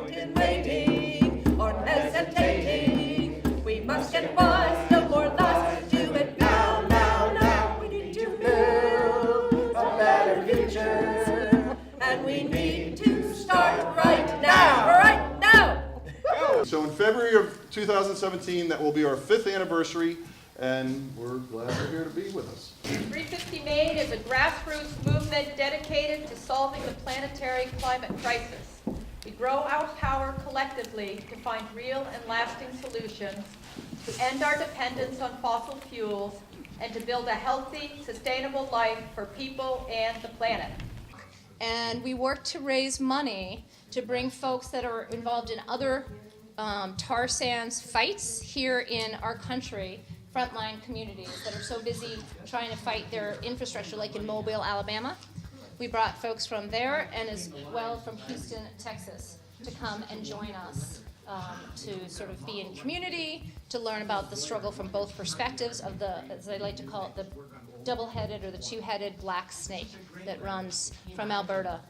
point in waiting or hesitating. We must get wise, no more lies. Do it now, now, now. We need to build a better future, and we need to start right now, right now. So in February of 2017, that will be our 5th anniversary, and we're glad you're here to be with us. 350Maine is a grassroots movement dedicated to solving the planetary climate crisis. We grow our power collectively to find real and lasting solutions, to end our dependence on fossil fuels, and to build a healthy, sustainable life for people and the planet. And we work to raise money to bring folks that are involved in other tar sands fights here in our country, frontline communities that are so busy trying to fight their infrastructure, like in Mobile, Alabama. We brought folks from there and as well from Houston, Texas, to come and join us to sort of be in community, to learn about the struggle from both perspectives of the, as I like to call it, the double-headed or the two-headed black snake that runs from Alberta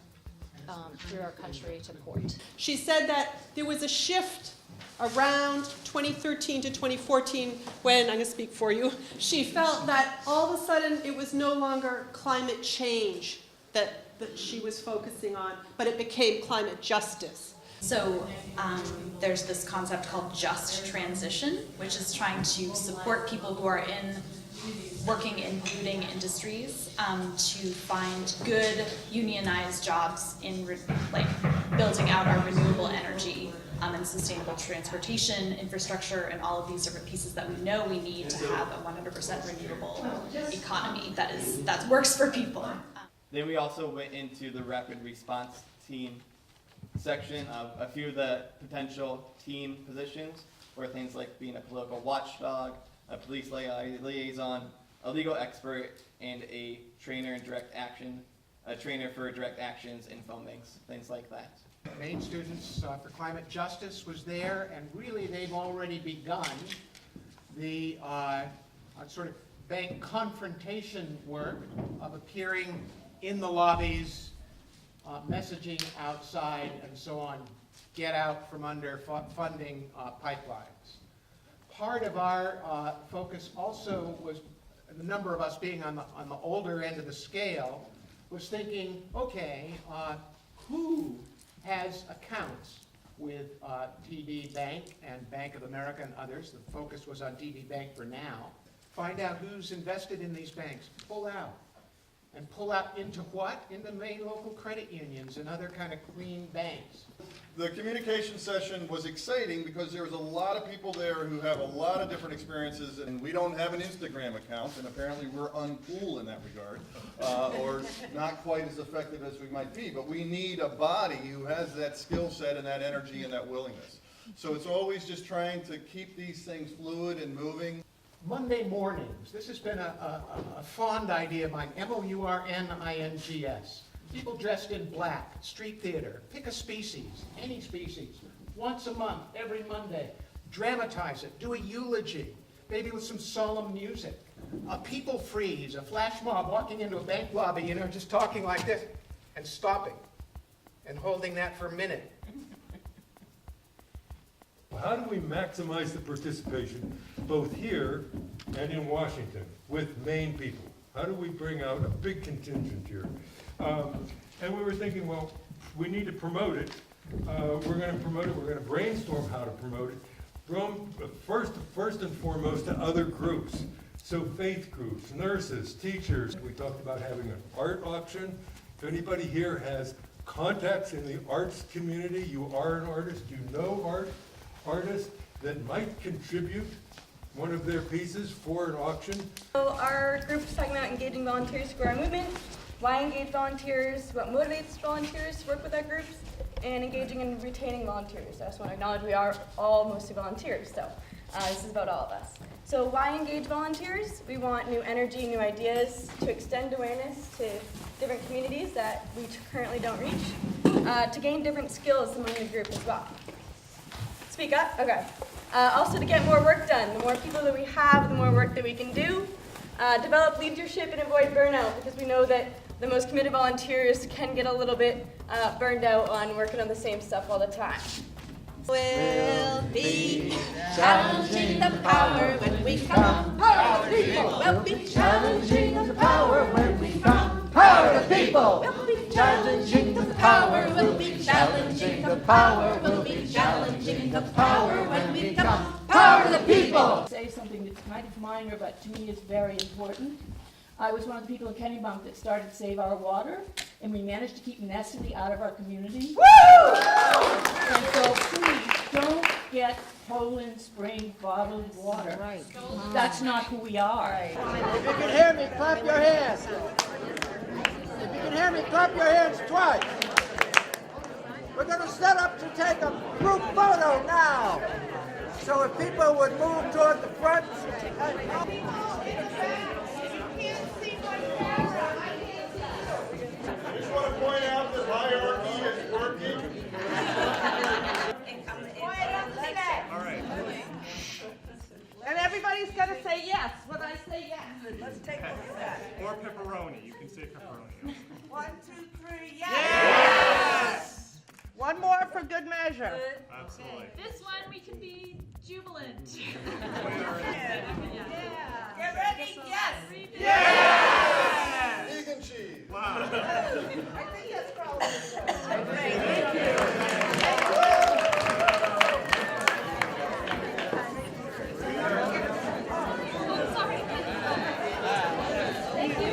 through our country to port. She said that there was a shift around 2013 to 2014 when, I'm going to speak for you, she felt that all of a sudden it was no longer climate change that she was focusing on, but it became climate justice. So there's this concept called just transition, which is trying to support people who are working in polluting industries to find good unionized jobs in building out our renewable energy and sustainable transportation infrastructure and all of these different pieces that we know we need to have a 100% renewable economy that works for people. Then we also went into the rapid response team section of a few of the potential team positions, where things like being a political watchdog, a police liaison, a legal expert, and a trainer in direct action, a trainer for direct actions and filmings, things like that. Maine Students for Climate Justice was there, and really they've already begun the sort of bank confrontation work of appearing in the lobbies, messaging outside, and so on, get out from under funding pipelines. Part of our focus also was, the number of us being on the older end of the scale, was thinking, okay, who has accounts with TD Bank and Bank of America and others? The focus was on TD Bank for now. Find out who's invested in these banks. Pull out. And pull out into what? Into Maine local credit unions and other kind of clean banks. The communication session was exciting because there was a lot of people there who have a lot of different experiences, and we don't have an Instagram account, and apparently we're uncool in that regard, or not quite as effective as we might be, but we need a body who has that skill set and that energy and that willingness. So it's always just trying to keep these things fluid and moving. Monday mornings, this has been a fond idea of mine, MOURNINGS. People dressed in black, street theater, pick a species, any species, once a month, every Monday. Dramatize it, do a eulogy, maybe with some solemn music. A people freeze, a flash mob walking into a bank lobby, just talking like this, and stopping, and holding that for a minute. How do we maximize the participation, both here and in Washington, with Maine people? How do we bring out a big contingent here? And we were thinking, well, we need to promote it. We're going to promote it. We're going to brainstorm how to promote it. First and foremost, to other groups. So faith groups, nurses, teachers. We talked about having an art auction. If anybody here has contacts in the arts community, you are an artist, you know artists that might contribute one of their pieces for an auction. So our group is talking about engaging volunteers for our movement, why engage volunteers, what motivates volunteers to work with our groups, and engaging and retaining volunteers. I just want to acknowledge we are all mostly volunteers, so this is about all of us. So why engage volunteers? We want new energy, new ideas to extend awareness to different communities that we currently don't reach, to gain different skills among the group as well. Speak up? Okay. Also to get more work done. The more people that we have, the more work that we can do. Develop leadership and avoid burnout, because we know that the most committed volunteers can get a little bit burned out on working on the same stuff all the time. We'll be challenging the power when we come. Power the people. We'll be challenging the power when we come. Power the people. We'll be challenging the power. We'll be challenging the power. We'll be challenging the power when we come. Power the people. Say something that's kind of minor, but to me is very important. I was one of the people in Kennebunk that started Save Our Water, and we managed to keep Nestle out of our community. Woo! And so please, don't get Poland Spring bottled water. Right. That's not who we are. If you can hear me, clap your hands. If you can hear me, clap your hands twice. We're going to set up to take a group photo now. So if people would move toward the front. I just want to point out that hierarchy is working. All right. And everybody's got to say yes when I say yes. Let's take a look at that. Or pepperoni. You can say pepperoni. 1, 2, 3, yes! Yes! One more for good measure. Absolutely. This one we can be jubilant. Get ready, yes! Yes! Vegan cheese. Wow. I think that's probably good. Thank you.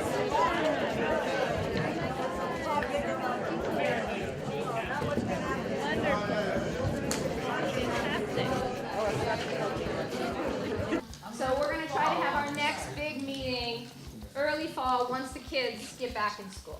So we're going to try to have our next big meeting early fall once the kids get back in school.